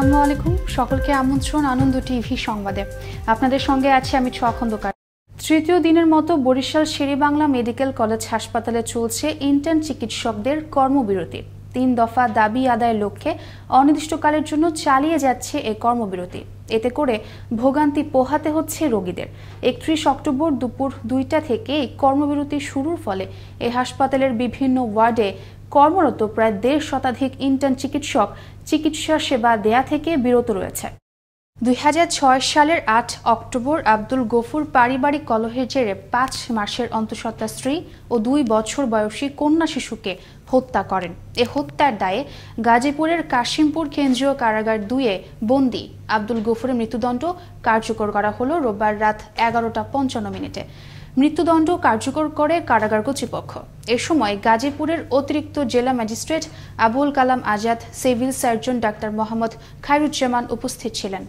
আসসালামু আলাইকুম, সকলকে আমন্ত্রণ আনন্দ টিভি সংবাদে। আপনাদের সঙ্গে আছি আমি ছোয়া খন্দকার। তৃতীয় দিনের মতো বরিশাল শেরেবাংলা মেডিকেল কলেজ হাসপাতালে চলছে ইন্টার্ন চিকিৎসকদের কর্মবিরতি। ৩ দফা দাবি আদায়ের লক্ষ্যে অনির্দিষ্টকালের জন্য চালিয়ে যাচ্ছে এই কর্মবিরতি। এতে করে ভোগান্তি পোহাতে হচ্ছে রোগীদের। ৩১ অক্টোবর দুপুর ২টা থেকে এই কর্মবিরতি শুরুর ফলে এই হাসপাতালের বিভিন্ন ওয়ার্ডে কর্মরত প্রায় ১.৫ শতাধিক ইন্টার্ন চিকিৎসক চিকিৎসা সেবা দেয়া থেকে বিরত রয়েছে। ২০০৬ সালের ৮ অক্টোবর আব্দুল গফুর পারিবারিক কলহের জেরে ৫ মাসের অন্তঃসত্ত্বা স্ত্রী ও ২ বছর বয়সী কন্যা শিশুকে হত্যা করেন। এ হত্যার দায়ে গাজীপুরের কাশিমপুর কেন্দ্রীয় কারাগার ২-এ বন্দী আব্দুল গফুরের মৃত্যুদণ্ড কার্যকর করা হলো রোববার রাত ১১:৫৫। মৃত্যুদণ্ড কার্যকর করে কারাগার কর্তৃপক্ষ। এ সময় গাজীপুরের অতিরিক্ত জেলা magistrate Abul Kalam Azad, civil surgeon doctor Mohammad Khairuzzaman উপস্থিত ছিলেন।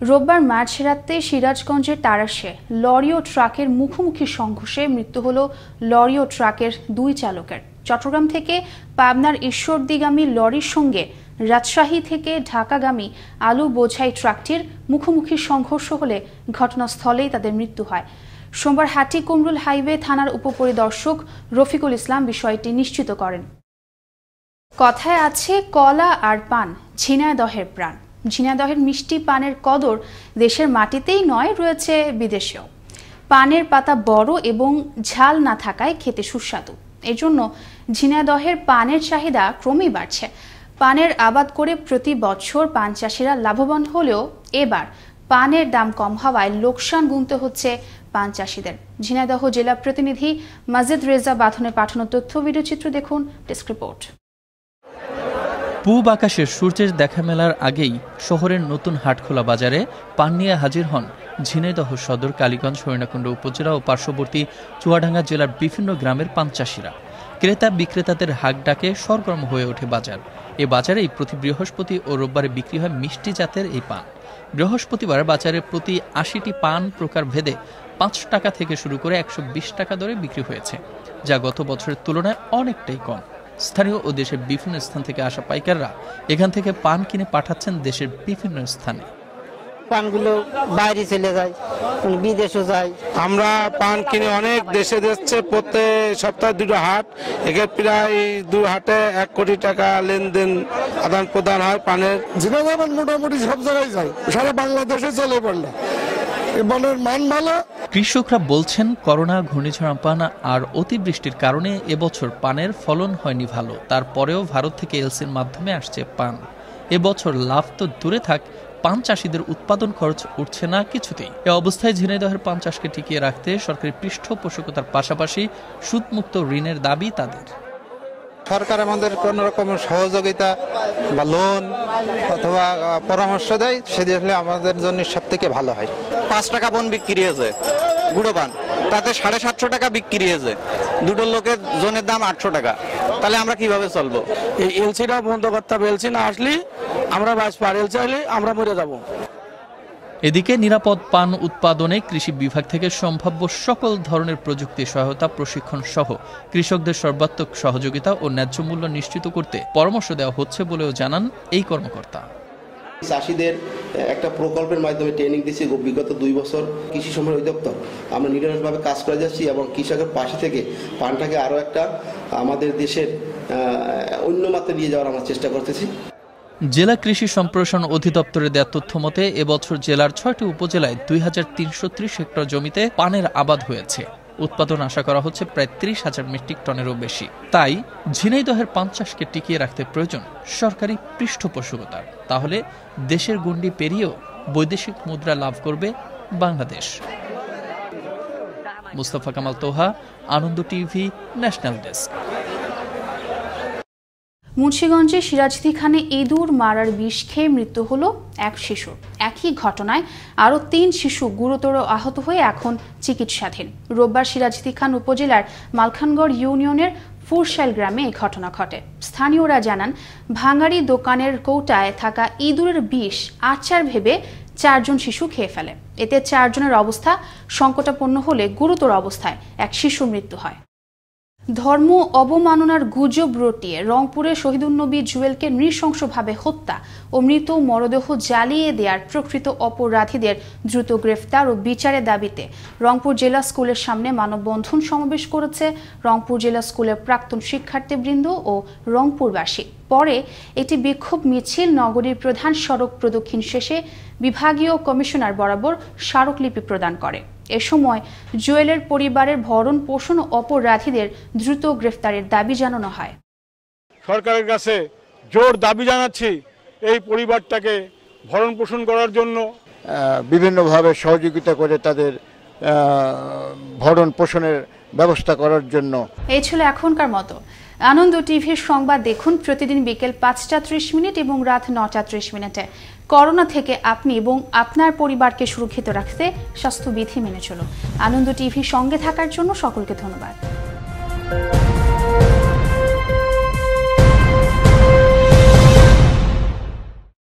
রোববার মাঝরাতে সিরাজগঞ্জের তারাশে লরি ও ট্রাকের মুখোমুখি সংঘর্ষে মৃত্যু হল লরি ও ট্রাকের ২ চালকের। চট্টগ্রাম থেকে পাবনার ঈশ্বরদীগামী লরির সঙ্গে রাজশাহী থেকে ঢাকাগামী আলু বোঝাই ট্রাকটির মুখোমুখি সংঘর্ষ হলে ঘটনাস্থলেই তাদের মৃত্যু হয়। সোমবার হাটিকুমরুল হাইওয়ে থানার উপপরিদর্শক রফিকুল ইসলাম বিষয়টি নিশ্চিত করেন। কথায় আছে কলা আর পান ঝিনাইদহের প্রাণ। ঝিনাইদহের মিষ্টি পানের কদর দেশের মাটিতেই নয়, রয়েছে বিদেশেও। পানের পাতা বড় এবং ঝাল না থাকায় খেতে সুস্বাদু। এজন্য ঝিনাইদহের পানের চাহিদা ক্রমেই বাড়ছে। পানের আবাদ করে প্রতি বছর পান চাষিরা লাভবান হলেও এবার পানের দাম কম হওয়ায় লোকসান গুনতে হচ্ছে পান চাষিদের। ঝিনাইদহ জেলা প্রতিনিধি মাজেদ রেজা বাঁধনের পাঠানো তথ্য ভিডিওচিত্র দেখুন ডেস্ক রিপোর্ট। পূব আকাশের সূর্যের দেখা মেলার আগেই শহরের নতুন হাটখোলা বাজারে পান নিয়ে হাজির হন ঝিনাইদহ সদর, কালীগঞ্জ, হরিণাকুণ্ড উপজেলা ও পার্শ্ববর্তী চুয়াডাঙ্গা জেলার বিভিন্ন গ্রামের পান চাষিরা। ক্রেতা বিক্রেতাদের হাক ডাকে সরগরম হয়ে ওঠে বাজার। এ বাজারেই প্রতি বৃহস্পতি ও রোববারে বিক্রি হয় মিষ্টি জাতের এই পান। বৃহস্পতিবার বাজারে প্রতি ৮০টি পান প্রকার ভেদে ৫ টাকা থেকে শুরু করে ১২০ টাকা দরে বিক্রি হয়েছে, যা গত বছরের তুলনায় অনেকটাই কম। স্থানীয় ও দেশের বিভিন্ন স্থান থেকে আসা পাইকাররা এখান থেকে পান কিনে পাঠাচ্ছেন দেশের বিভিন্ন স্থানে। পানগুলো বাইরে চলে যায়, বিদেশও যায়। আমরা পান কিনে অনেক দেশে যাচ্ছে। প্রত্যেক সপ্তাহে 2টা হাট, এখানে প্রায় 2 হাটে ১ কোটি টাকা লেনদেন আদান প্রদান হয় পানের। ঝিনাইদহ মোটামুটি সব জায়গায় যায়, সারা বাংলাদেশে চলে পড়লো। এবারের মান ভালো। কৃষকরা বলছেন করোনা, ঘূর্ণিঝড় আম্পান আর অতিবৃষ্টির কারণে এবছর পানের ফলন হয়নি ভালো। তারপরেও ভারত থেকে এলসির মাধ্যমে আসছে পান। এবছর লাভ তো দূরে থাক, পান চাষিদের উৎপাদন খরচ উঠছে না কিছুতেই। এ অবস্থায় ঝিনাইদহের পান চাষকে টিকিয়ে রাখতে সরকারি পৃষ্ঠপোষকতার পাশাপাশি সুদমুক্ত ঋণের দাবি তাদের। সরকার আমাদের কোন রকম সহযোগিতা বা লোন অথবা পরামর্শ দেয়, সেটা হলে আমাদের জন্য সব থেকে ভালো হয়। 5 টাকা পণ বিক্রি হয়েছে গুঁড়ো পান, তাতে 750 টাকা বিক্রি হয়েছে। দুটো লোকের জনের দাম 800 টাকা। তাহলে আমরা কিভাবে চলবো? এই এলসিটা বন্ধ করতে হবে। এলসি না আসলে আমরা এলসি আসলে আমরা মরে যাব। এদিকে নিরাপদ পান উৎপাদনে কৃষি বিভাগ থেকে সম্ভাব্য সকল ধরনের প্রযুক্তি সহায়তা, প্রশিক্ষণ সহ কৃষকদের সর্বাত্মক সহযোগিতা ও ন্যায্য মূল্য নিশ্চিত করতে পরামর্শ দেওয়া হচ্ছে বলেও জানান এই কর্মকর্তা। চাষিদের একটা প্রকল্পের মাধ্যমে ট্রেনিং দিচ্ছি বিগত 2 বছর কৃষি সম্মান অধিদপ্তর। আমরা নিরলসভাবে কাজ করে যাচ্ছি এবং কৃষকের পাশে থেকে পানটাকে আরও একটা আমাদের দেশের অন্য মাত্রায় নিয়ে যাওয়ার আমরা চেষ্টা করতেছি। জেলা কৃষি সম্প্রসারণ অধিদপ্তরের দেওয়া তথ্য মতে এবছর জেলার ৬টি উপজেলায় ২৩৩০ হেক্টর জমিতে পানের আবাদ হয়েছে। উৎপাদন আশা করা হচ্ছে প্রায় ৩০,০০০ মেট্রিক টনেরও বেশি। তাই ঝিনাইদহের পান চাষকে টিকিয়ে রাখতে প্রয়োজন সরকারি পৃষ্ঠপোষকতার। তাহলে দেশের গণ্ডি পেরিয়েও বৈদেশিক মুদ্রা লাভ করবে বাংলাদেশ। মুস্তাফা কামাল তোহা, আনন্দ টিভি, ন্যাশনাল ডেস্ক। মুন্সিগঞ্জে সিরাজদিখানে ইঁদুর মারার বিষ খেয়ে মৃত্যু হলো এক শিশুর। একই ঘটনায় আরও 3 শিশু গুরুতর আহত হয়ে এখন চিকিৎসাধীন। রোববার সিরাজদিখান উপজেলার মালখানগড় ইউনিয়নের ফুরশাইল গ্রামে এই ঘটনা ঘটে। স্থানীয়রা জানান, ভাঙাড়ি দোকানের কৌটায় থাকা ইঁদুরের বিষ আচার ভেবে 4 জন শিশু খেয়ে ফেলে। এতে 4 জনের অবস্থা সংকটাপন্ন হলে গুরুতর অবস্থায় এক শিশুর মৃত্যু হয়। ধর্ম অবমাননার গুজব রটিয়ে রংপুরে শহীদুন্নবী জুয়েলকে নৃশংসভাবে হত্যা ও মৃত মরদেহ জ্বালিয়ে দেওয়ার প্রকৃত অপরাধীদের দ্রুত গ্রেফতার ও বিচারের দাবিতে রংপুর জেলা স্কুলের সামনে মানববন্ধন সমাবেশ করেছে রংপুর জেলা স্কুলের প্রাক্তন শিক্ষার্থীবৃন্দ ও রংপুরবাসী। পরে একটি বিক্ষোভ মিছিল নগরীর প্রধান সড়ক প্রদক্ষিণ শেষে বিভাগীয় কমিশনার বরাবর স্মারকলিপি প্রদান করে। এ সময় জুয়েলের পরিবারের ভরণ পোষণ অপরাধীদের দ্রুত গ্রেফতারের দাবি জানানো হয়। সরকারের কাছে জোর দাবি জানাচ্ছি এই পরিবারটাকে ভরণ পোষণ করার জন্য, বিভিন্নভাবে সহযোগিতা করে তাদের ভরণ পোষণের ব্যবস্থা করার জন্য। এই ছিল এখনকার মতো। আনন্দ টিভির সংবাদ দেখুন প্রতিদিন বিকেল 5:30 এবং রাত 9:30। করোনা থেকে আপনি এবং আপনার পরিবারকে সুরক্ষিত রাখতে স্বাস্থ্যবিধি মেনে চলুন। আনন্দ টিভির সঙ্গে থাকার জন্য সকলকে ধন্যবাদ।